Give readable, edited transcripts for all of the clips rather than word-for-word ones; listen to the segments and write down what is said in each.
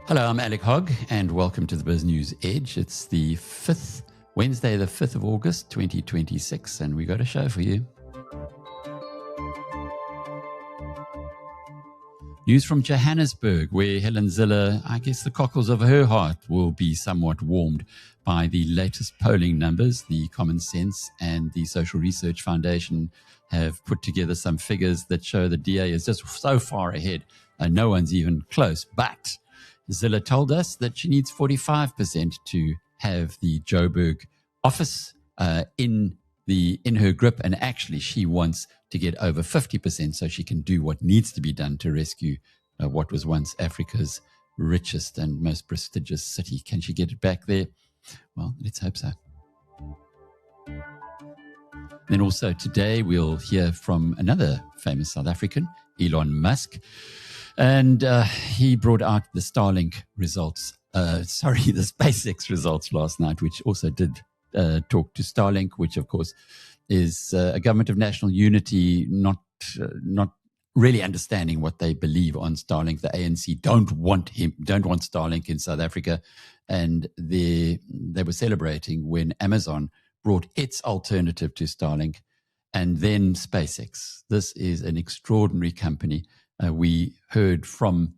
Hello, I'm Alec Hogg, and welcome to the BizNews Edge. It's the Wednesday, the 5th of August, 2026, and we got a show for you. News from Johannesburg, where Helen Zille, I guess the cockles of her heart will be somewhat warmed by the latest polling numbers. The Common Sense and the Social Research Foundation have put together some figures that show the DA is just so far ahead, no one's even close. But Zille told us that she needs 45% to have the Joburg office in her grip, and actually she wants to get over 50% so she can do what needs to be done to rescue what was once Africa's richest and most prestigious city. Can she get it back there? Well, let's hope so. Then also today we'll hear from another famous South African, Elon Musk. And he brought out the Starlink results, the SpaceX results last night, which also did talk to Starlink, which of course is a government of national unity, not really understanding what they believe on Starlink. The ANC don't want Starlink in South Africa, and they were celebrating when Amazon brought its alternative to Starlink, and then SpaceX. This is an extraordinary company. We heard from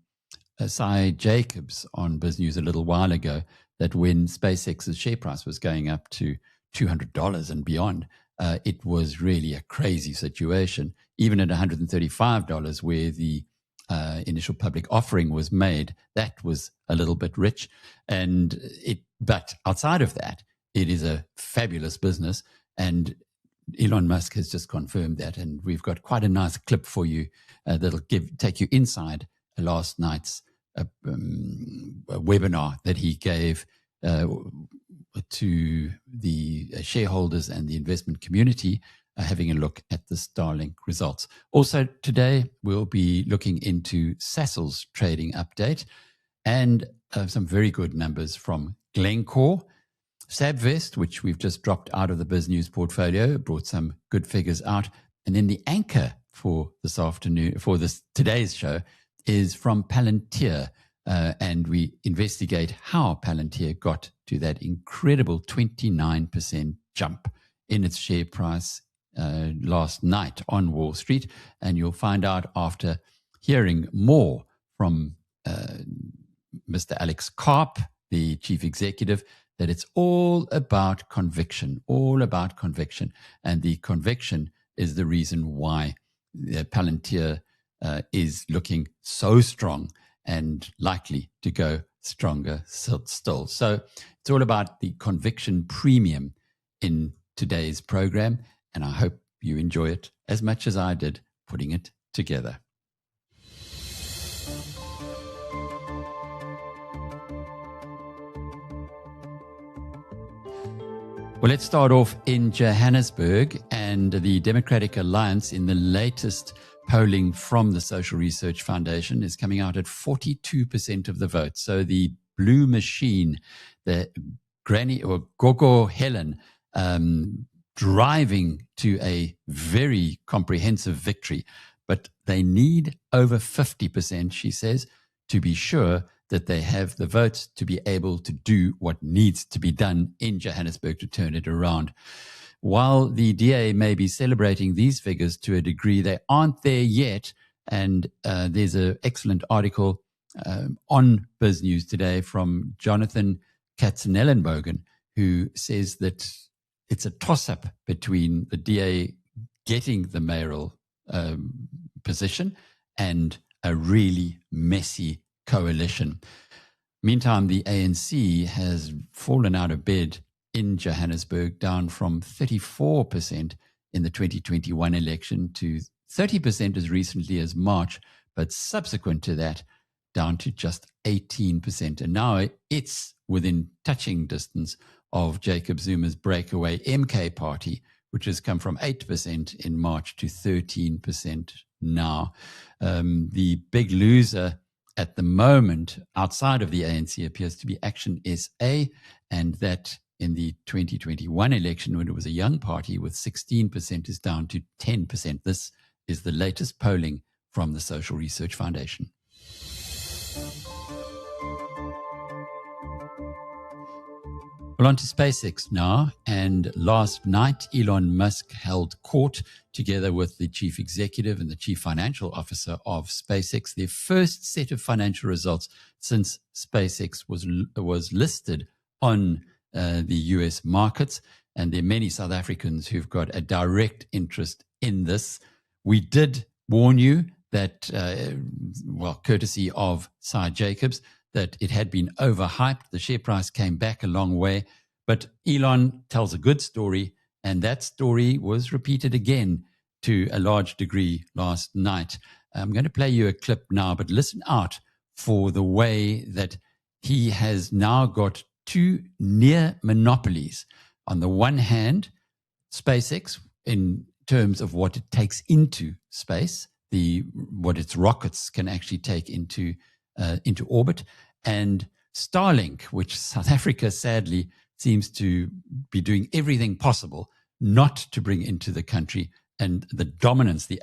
Sy Jacobs on BizNews a little while ago that when SpaceX's share price was going up to $200 and beyond, it was really a crazy situation. Even at $135, where the initial public offering was made, that was a little bit rich. But outside of that, it is a fabulous business, and Elon Musk has just confirmed that, and we've got quite a nice clip for you that'll take you inside last night's webinar that he gave to the shareholders and the investment community, having a look at the Starlink results. Also today, we'll be looking into Sasol's trading update and some very good numbers from Glencore. Sabvest, which we've just dropped out of the BizNews portfolio, brought some good figures out. And then the anchor for this afternoon, today's show, is from Palantir. And we investigate how Palantir got to that incredible 29% jump in its share price last night on Wall Street. And you'll find out after hearing more from Mr. Alex Karp, the chief executive, that it's all about conviction. And the conviction is the reason why Palantir is looking so strong and likely to go stronger still. So it's all about the conviction premium in today's program, and I hope you enjoy it as much as I did putting it together. Well, let's start off in Johannesburg, and the Democratic Alliance in the latest polling from the Social Research Foundation is coming out at 42% of the vote. So the blue machine, the Granny or Gogo Helen, driving to a very comprehensive victory. But they need over 50%, she says, to be sure that they have the votes to be able to do what needs to be done in Johannesburg to turn it around. While the DA may be celebrating these figures to a degree, they aren't there yet. And there's an excellent article on BizNews today from Jonathan Katzenellenbogen, who says that it's a toss-up between the DA getting the mayoral position and a really messy coalition. Meantime, the ANC has fallen out of bed in Johannesburg, down from 34% in the 2021 election to 30% as recently as March, but subsequent to that, down to just 18%. And now it's within touching distance of Jacob Zuma's breakaway MK party, which has come from 8% in March to 13% now. The big loser at the moment outside of the ANC appears to be Action SA, and that in the 2021 election, when it was a young party with 16%, is down to 10%. This is the latest polling from the Social Research Foundation. Well, on to SpaceX now. And last night, Elon Musk held court together with the chief executive and the chief financial officer of SpaceX, their first set of financial results since SpaceX was listed on the US markets. And there are many South Africans who've got a direct interest in this. We did warn you that, courtesy of Cy Jacobs, that it had been overhyped. The share price came back a long way. But Elon tells a good story, and that story was repeated again to a large degree last night. I'm going to play you a clip now, but listen out for the way that he has now got two near monopolies. On the one hand, SpaceX, in terms of what it takes into space, what its rockets can actually take into orbit, and Starlink, which South Africa sadly seems to be doing everything possible not to bring into the country, and the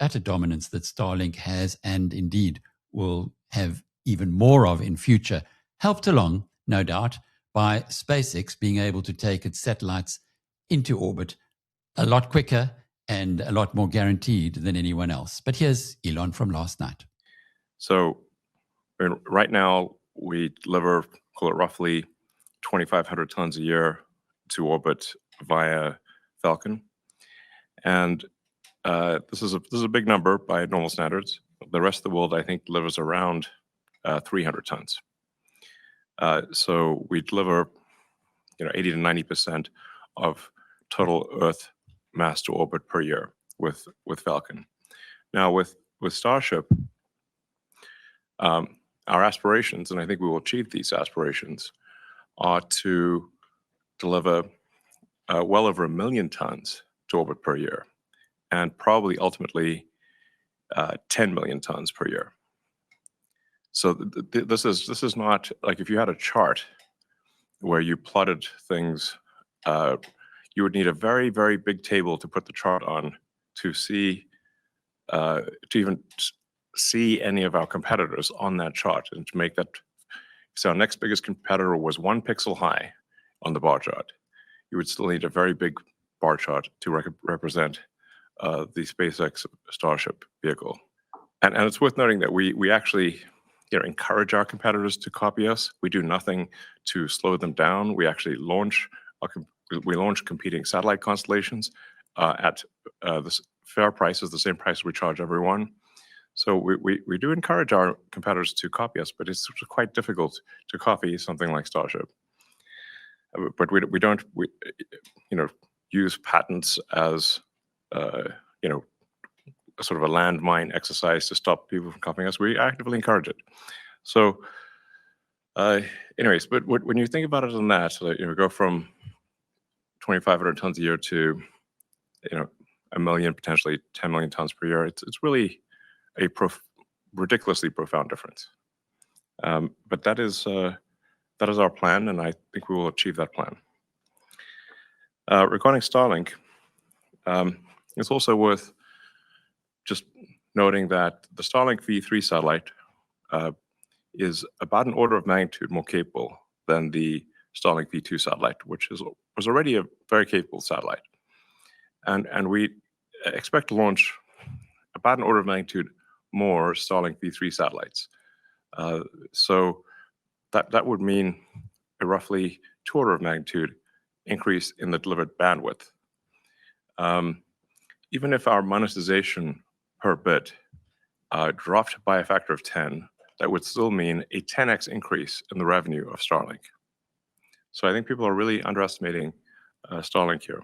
utter dominance that Starlink has and indeed will have even more of in future, helped along, no doubt, by SpaceX being able to take its satellites into orbit a lot quicker and a lot more guaranteed than anyone else. But here's Elon from last night. So right now, we deliver, call it roughly 2,500 tons a year to orbit via Falcon. And this is a big number by normal standards. The rest of the world, I think, delivers around 300 tons. So we deliver 80 to 90% of total Earth mass to orbit per year with Falcon. Now with Starship, our aspirations, and I think we will achieve these aspirations, are to deliver well over 1 million tons to orbit per year, and probably ultimately 10 million tons per year. So this is not like if you had a chart where you plotted things, you would need a very, very big table to put the chart on to see, to even see any of our competitors on that chart, and to make that. So our next biggest competitor was 1 pixel high on the bar chart. You would still need a very big bar chart to represent the SpaceX Starship vehicle. And it's worth noting that we actually encourage our competitors to copy us. We do nothing to slow them down. We actually launch competing satellite constellations at the fair prices, the same price we charge everyone. So we do encourage our competitors to copy us, but it's quite difficult to copy something like Starship. But we don't use patents as a sort of a landmine exercise to stop people from copying us. We actively encourage it. So, anyways, but when you think about it on that, so we go from 2,500 tons a year to 1 million, potentially 10 million tons per year. It's really a ridiculously profound difference. But that is our plan, and I think we will achieve that plan. Regarding Starlink, it's also worth just noting that the Starlink V3 satellite is about an order of magnitude more capable than the Starlink V2 satellite, which was already a very capable satellite. And we expect to launch about an order of magnitude more Starlink V3 satellites. So that would mean a roughly 2 order of magnitude increase in the delivered bandwidth. Even if our monetization per bit dropped by a factor of 10, that would still mean a 10x increase in the revenue of Starlink. So I think people are really underestimating Starlink here.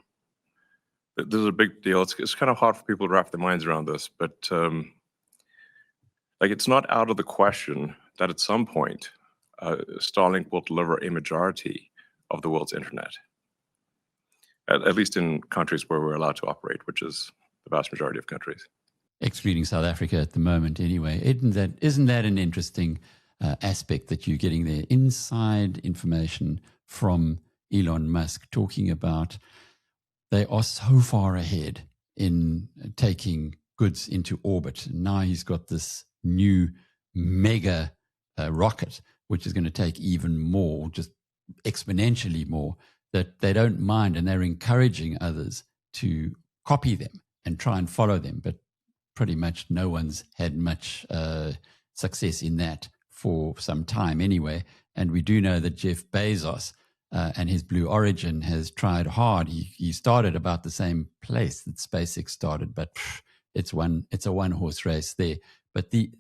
This is a big deal. It's kind of hard for people to wrap their minds around this, but it's not out of the question that at some point Starlink will deliver a majority of the world's internet, at least in countries where we're allowed to operate, which is the vast majority of countries. Excluding South Africa at the moment, anyway. Isn't that an interesting aspect that you're getting there? Inside information from Elon Musk talking about they are so far ahead in taking goods into orbit. Now he's got this new mega rocket, which is going to take even more, just exponentially more that they don't mind, and they're encouraging others to copy them and try and follow them. But pretty much no one's had much success in that for some time anyway. And we do know that Jeff Bezos and his Blue Origin has tried hard. He started about the same place that SpaceX started, but it's a one-horse race there. But the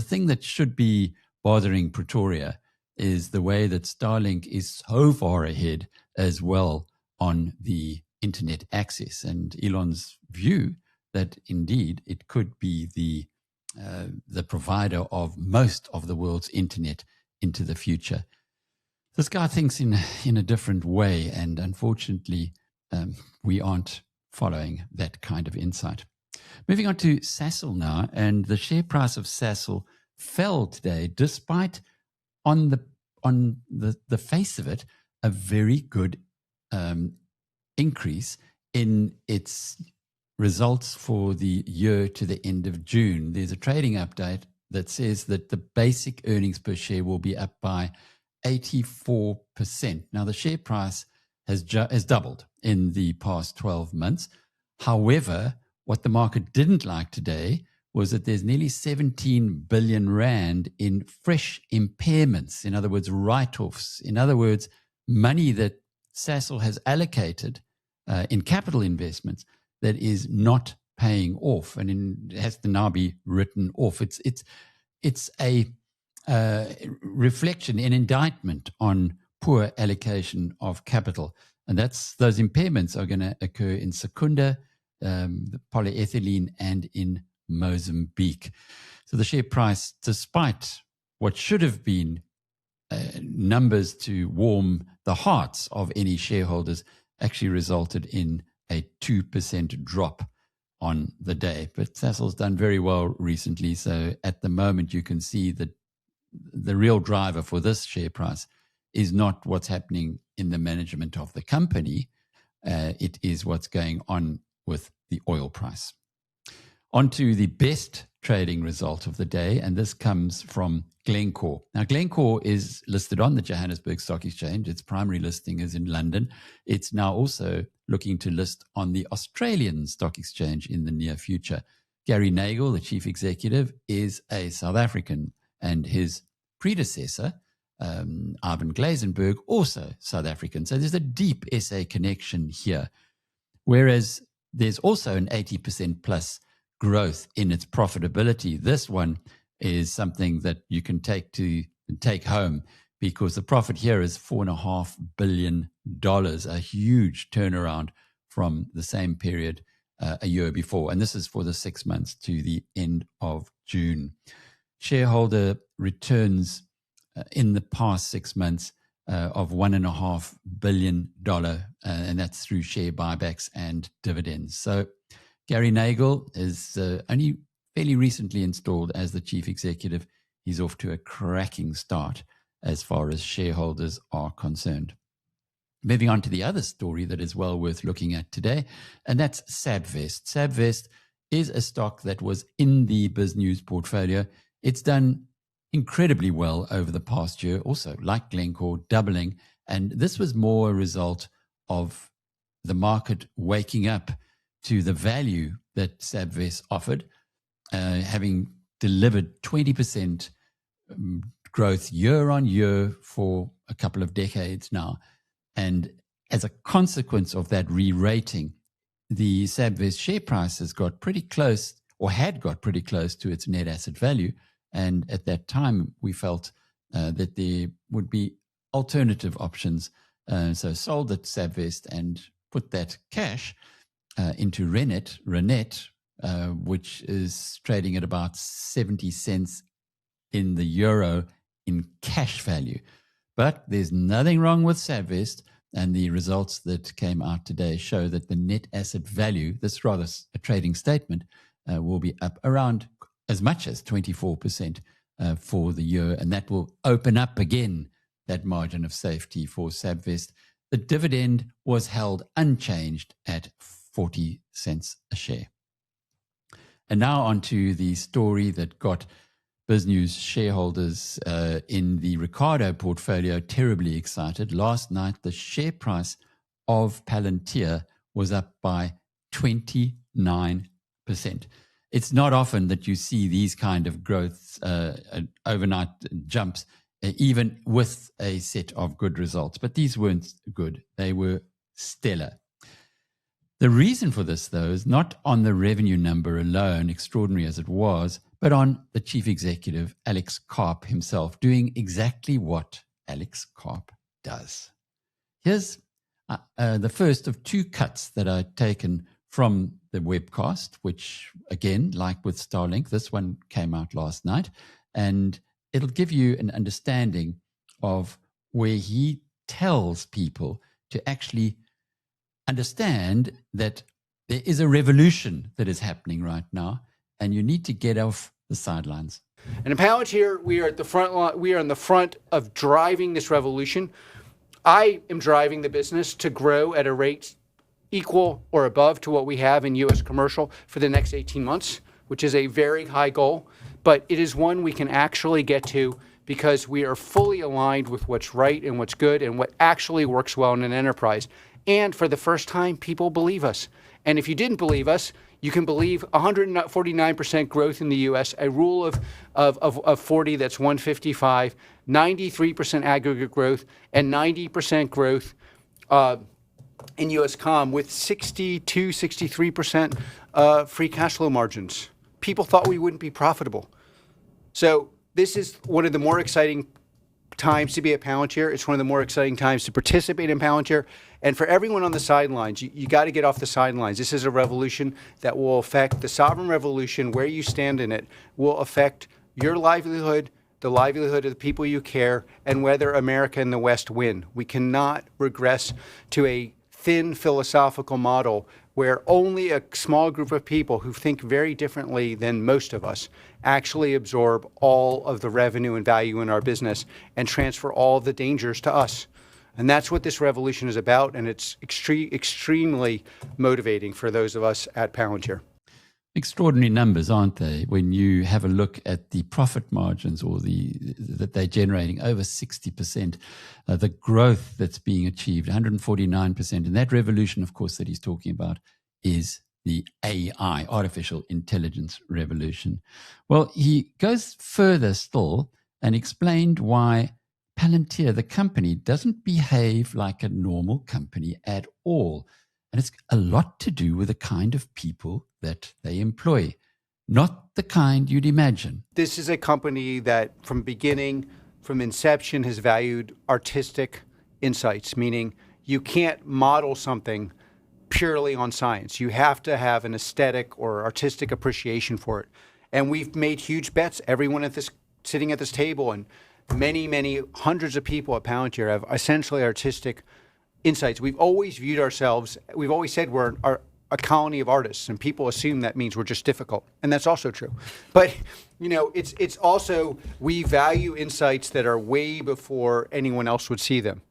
thing that should be bothering Pretoria is the way that Starlink is so far ahead as well on the internet access, and Elon's view that indeed it could be the provider of most of the world's internet into the future. This guy thinks in a different way, and unfortunately, we aren't following that kind of insight. Moving on to Sasol now, and the share price of Sasol fell today, despite on the face of it, a very good increase in its results for the year to the end of June. There's a trading update that says that the basic earnings per share will be up by 84%. Now, the share price has doubled in the past 12 months. However, what the market didn't like today was that there's nearly 17 billion rand in fresh impairments, in other words, write-offs, in other words, money that Sasol has allocated in capital investments that is not paying off and has to now be written off. It's a reflection, an indictment on poor allocation of capital. And those impairments are going to occur in Secunda, the polyethylene, and in Mozambique. So the share price, despite what should have been numbers to warm the hearts of any shareholders, actually resulted in a 2% drop on the day. But Sasol's done very well recently. So at the moment, you can see that the real driver for this share price is not what's happening in the management of the company. It is what's going on with the oil price. On to the best trading result of the day, and this comes from Glencore. Now, Glencore is listed on the Johannesburg Stock Exchange. Its primary listing is in London. It's now also looking to list on the Australian Stock Exchange in the near future. Gary Nagle, the chief executive, is a South African, and his predecessor, Ivan Glasenberg, also South African. So there's a deep SA connection here, whereas there's also an 80% plus growth in its profitability. This one is something that you can take home, because the profit here is $4.5 billion, a huge turnaround from the same period a year before. And this is for the 6 months to the end of June. Shareholder returns in the past 6 months of $1.5 billion, and that's through share buybacks and dividends. So Gary Nagle is only fairly recently installed as the chief executive. He's off to a cracking start as far as shareholders are concerned. Moving on to the other story that is well worth looking at today, and that's Sabvest. Sabvest is a stock that was in the BizNews portfolio. It's done incredibly well over the past year, also like Glencore, doubling. And this was more a result of the market waking up to the value that Sabvest offered, having delivered 20% growth year on year for a couple of decades now. And as a consequence of that re-rating, the Sabvest share price has got pretty close, or had got pretty close to its net asset value. And at that time, we felt that there would be alternative options. So sold at Sabvest and put that cash into Renet, which is trading at about 70 cents in the euro in cash value. But there's nothing wrong with Sabvest, and the results that came out today show that the net asset value, this rather a trading statement, will be up around as much as 24% for the year, and that will open up again that margin of safety for Sabvest. The dividend was held unchanged at 40 cents a share. And now on to the story that got BizNews shareholders in the Ricardo portfolio terribly excited. Last night, the share price of Palantir was up by 29%. It's not often that you see these kind of growths, overnight jumps, even with a set of good results. But these weren't good. They were stellar. The reason for this, though, is not on the revenue number alone, extraordinary as it was, but on the chief executive, Alex Karp himself, doing exactly what Alex Karp does. Here's the first of two cuts that are taken from the webcast, which, again, like with Starlink, this one came out last night, and it'll give you an understanding of where he tells people to actually understand that there is a revolution that is happening right now, and you need to get off the sidelines. And in Palantir, we are at the front line. We are in the front of driving this revolution. I am driving the business to grow at a rate equal or above to what we have in U.S. commercial for the next 18 months, which is a very high goal, but it is one we can actually get to because we are fully aligned with what's right and what's good and what actually works well in an enterprise. And for the first time, people believe us. And if you didn't believe us, you can believe 149% growth in the U.S., a rule of 40 that's 155, 93% aggregate growth, and 90% growth in U.S. comm with 62, 63% free cash flow margins. People thought we wouldn't be profitable. So this is one of the more exciting times to be at Palantir. It's one of the more exciting times to participate in Palantir. And for everyone on the sidelines, you got to get off the sidelines. This is a revolution that will affect the sovereign revolution. Where you stand in it will affect your livelihood, the livelihood of the people you care, and whether America and the West win. We cannot regress to a thin philosophical model where only a small group of people who think very differently than most of us actually absorb all of the revenue and value in our business and transfer all of the dangers to us. And that's what this revolution is about, and it's extremely motivating for those of us at Palantir. Extraordinary numbers, aren't they? When you have a look at the profit margins or that they're generating over 60%, the growth that's being achieved, 149%. And that revolution, of course, that he's talking about is the AI, artificial intelligence revolution. Well, he goes further still and explained why Palantir, the company, doesn't behave like a normal company at all. And it's a lot to do with the kind of people that they employ, not the kind you'd imagine. This is a company that from inception, has valued artistic insights, meaning you can't model something purely on science. You have to have an aesthetic or artistic appreciation for it. And we've made huge bets. Everyone sitting at this table and many hundreds of people at Palantir have essentially artistic insights. We've always viewed ourselves, we've always said we're a colony of artists, and people assume that means we're just difficult. And that's also true. But, it's also, we value insights that are way before anyone else would see them.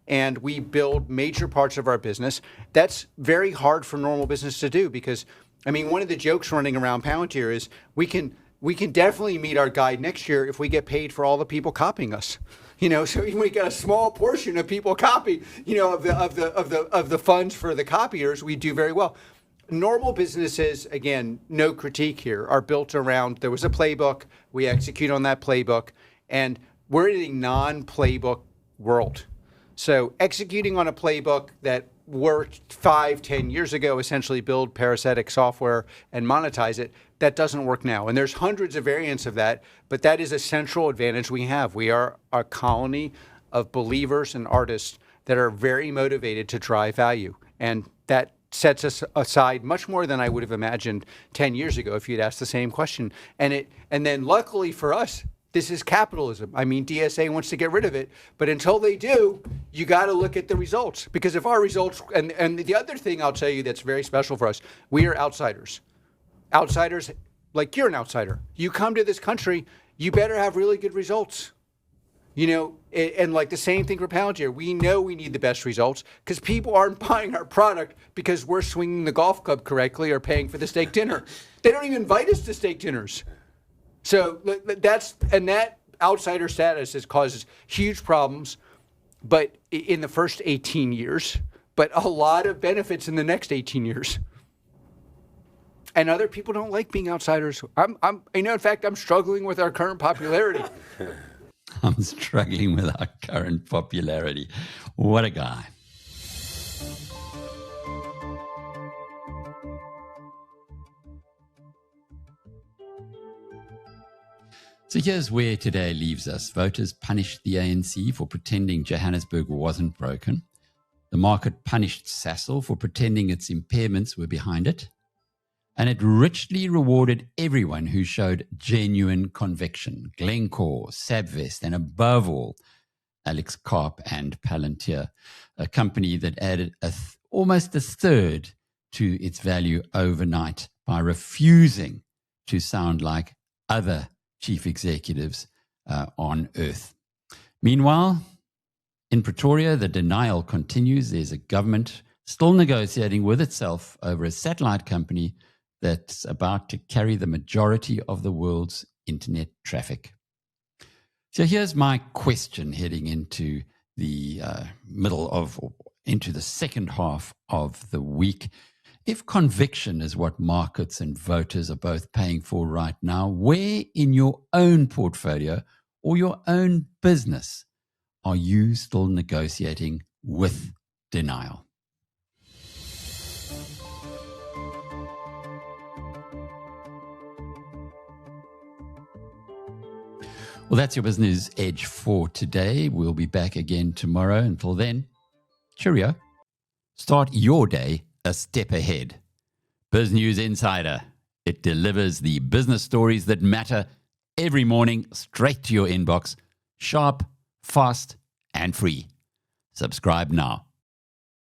And we build major parts of our business. That's very hard for normal business to do because, one of the jokes running around Palantir is we can definitely meet our guide next year if we get paid for all the people copying us. So even we get a small portion of people copy, of the funds for the copiers, we do very well. Normal businesses, again, no critique here, are built around, there was a playbook, we execute on that playbook, and we're in a non-playbook world. So executing on a playbook that worked 5-10 years ago, essentially build parasitic software and monetize it, that doesn't work now. And there's hundreds of variants of that, but that is a central advantage we have. We are a colony of believers and artists that are very motivated to drive value. And that sets us aside much more than I would have imagined 10 years ago if you'd asked the same question. And then luckily for us, this is capitalism. DSA wants to get rid of it, but until they do, you got to look at the results. Because if our results, and the other thing I'll tell you that's very special for us, we are outsiders. Outsiders, like you're an outsider. You come to this country, you better have really good results. And like the same thing for Palantir. We know we need the best results because people aren't buying our product because we're swinging the golf club correctly or paying for the steak dinner. They don't even invite us to steak dinners. So that outsider status causes huge problems. But in the first 18 years, but a lot of benefits in the next 18 years. And other people don't like being outsiders. In fact, I'm struggling with our current popularity. I'm struggling with our current popularity. What a guy. So here's where today leaves us. Voters punished the ANC for pretending Johannesburg wasn't broken. The market punished Sasol for pretending its impairments were behind it. And it richly rewarded everyone who showed genuine conviction. Glencore, Sabvest, and above all, Alex Karp and Palantir, a company that added almost a third to its value overnight by refusing to sound like other chief executives on earth. Meanwhile, in Pretoria, the denial continues. There's a government still negotiating with itself over a satellite company that's about to carry the majority of the world's internet traffic. So here's my question heading into the into the second half of the week. If conviction is what markets and voters are both paying for right now, where in your own portfolio or your own business are you still negotiating with denial? Well, that's your BizNews Edge for today. We'll be back again tomorrow. Until then, cheerio. Start your day a step ahead. BizNews Insider. It delivers the business stories that matter every morning straight to your inbox. Sharp, fast, and free. Subscribe now.